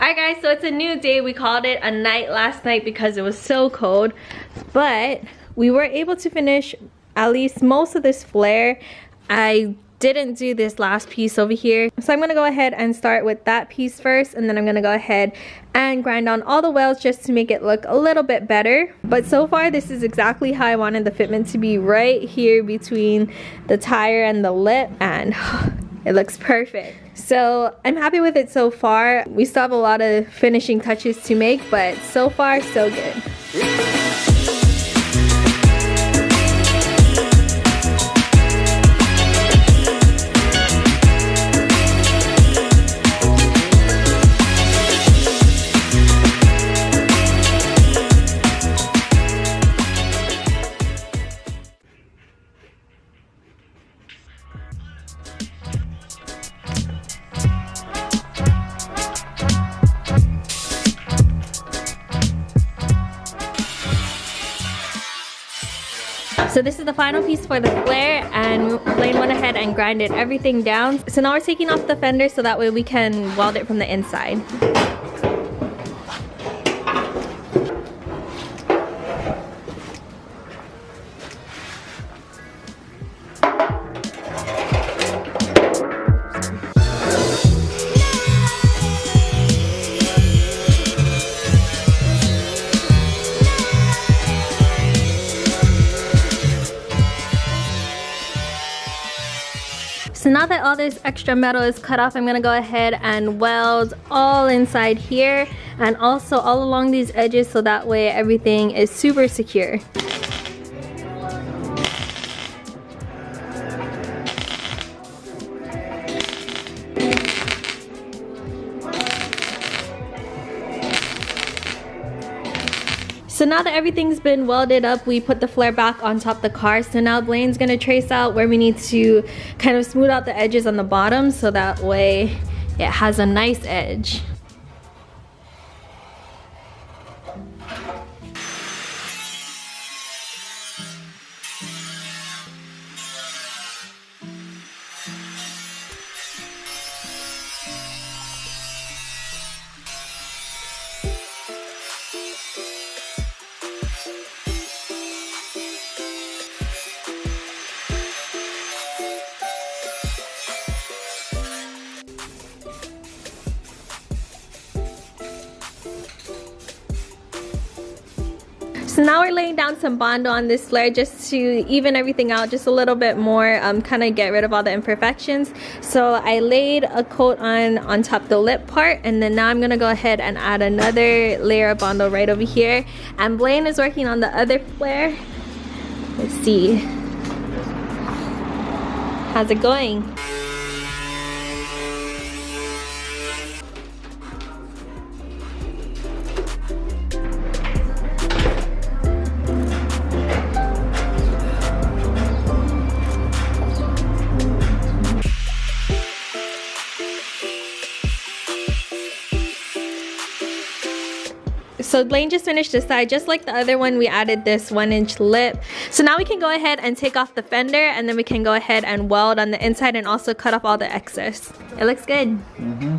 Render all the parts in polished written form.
Alright guys, so it's a new day. We called it a night last night because it was so cold, but we were able to finish at least most of this flare. I didn't do this last piece over here, so I'm gonna go ahead and start with that piece first, and then I'm gonna go ahead and grind on all the welds just to make it look a little bit better. But so far this is exactly how I wanted the fitment to be, right here between the tire and the lip, and it looks perfect. So I'm happy with it so far. We still have a lot of finishing touches to make, but so far so good. So this is the final piece for the flare, and Blaine went ahead and grinded everything down. So now we're taking off the fender so that way we can weld it from the inside. So now that all this extra metal is cut off, I'm gonna go ahead and weld all inside here and also all along these edges, so that way everything is super secure. So now that everything's been welded up, we put the flare back on top of the car. So now Blaine's gonna trace out where we need to kind of smooth out the edges on the bottom, so that way it has a nice edge. So now we're laying down some Bondo on this flare just to even everything out just a little bit more, kind of get rid of all the imperfections. So I laid a coat on top of the lip part, and then now I'm gonna go ahead and add another layer of Bondo right over here. And Blaine is working on the other flare. Let's see. How's it going? So Blaine just finished this side. Just like the other one, we added this 1-inch lip. So now we can go ahead and take off the fender, and then we can go ahead and weld on the inside and also cut off all the excess. It looks good. Mm-hmm.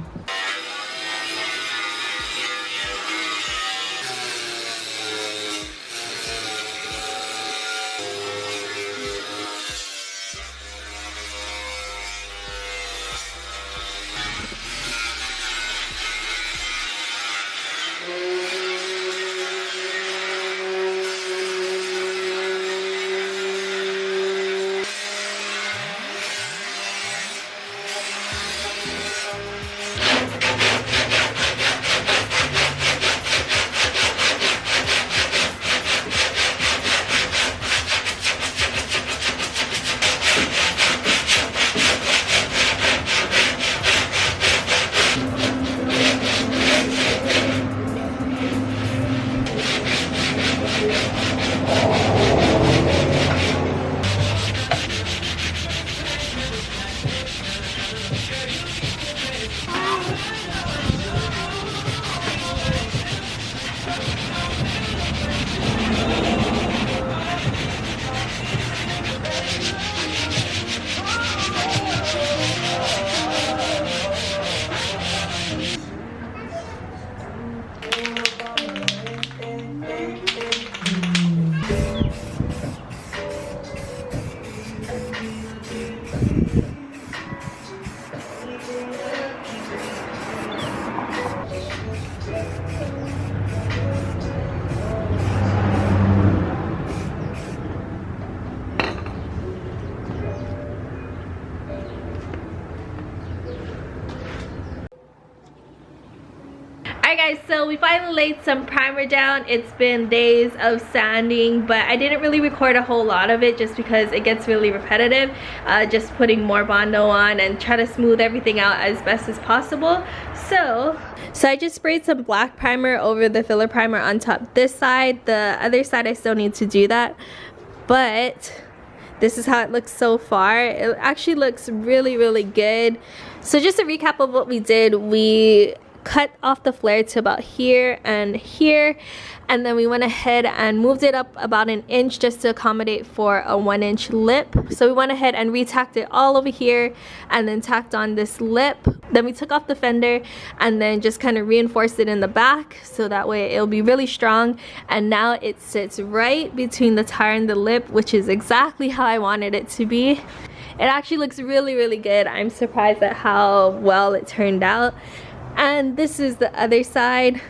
Alright guys, so we finally laid some primer down. It's been days of sanding, but I didn't really record a whole lot of it just because it gets really repetitive. Just putting more Bondo on and try to smooth everything out as best as possible. So I just sprayed some black primer over the filler primer on top this side. The other side I still need to do that, but this is how it looks so far. It actually looks really good. So just a recap of what we did, we cut off the flare to about here and here, and then we went ahead and moved it up about an inch just to accommodate for a 1-inch lip. So we went ahead and retacked it all over here and then tacked on this lip. Then we took off the fender and then just kind of reinforced it in the back so that way it'll be really strong. And now it sits right between the tire and the lip, which is exactly how I wanted it to be. It actually looks really good. I'm surprised at how well it turned out. And this is the other side.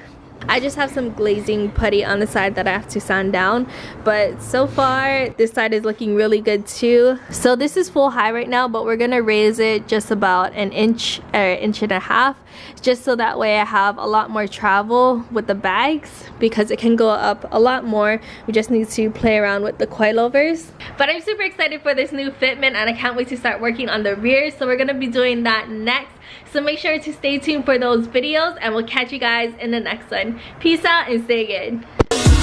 I just have some glazing putty on the side that I have to sand down, but so far this side is looking really good too. So this is full high right now, but we're gonna raise it just about an inch or inch and a half, just so that way I have a lot more travel with the bags, because it can go up a lot more. We just need to play around with the coilovers. But I'm super excited for this new fitment and I can't wait to start working on the rear, so we're gonna be doing that next. So make sure to stay tuned for those videos and we'll catch you guys in the next one. Peace out and stay good.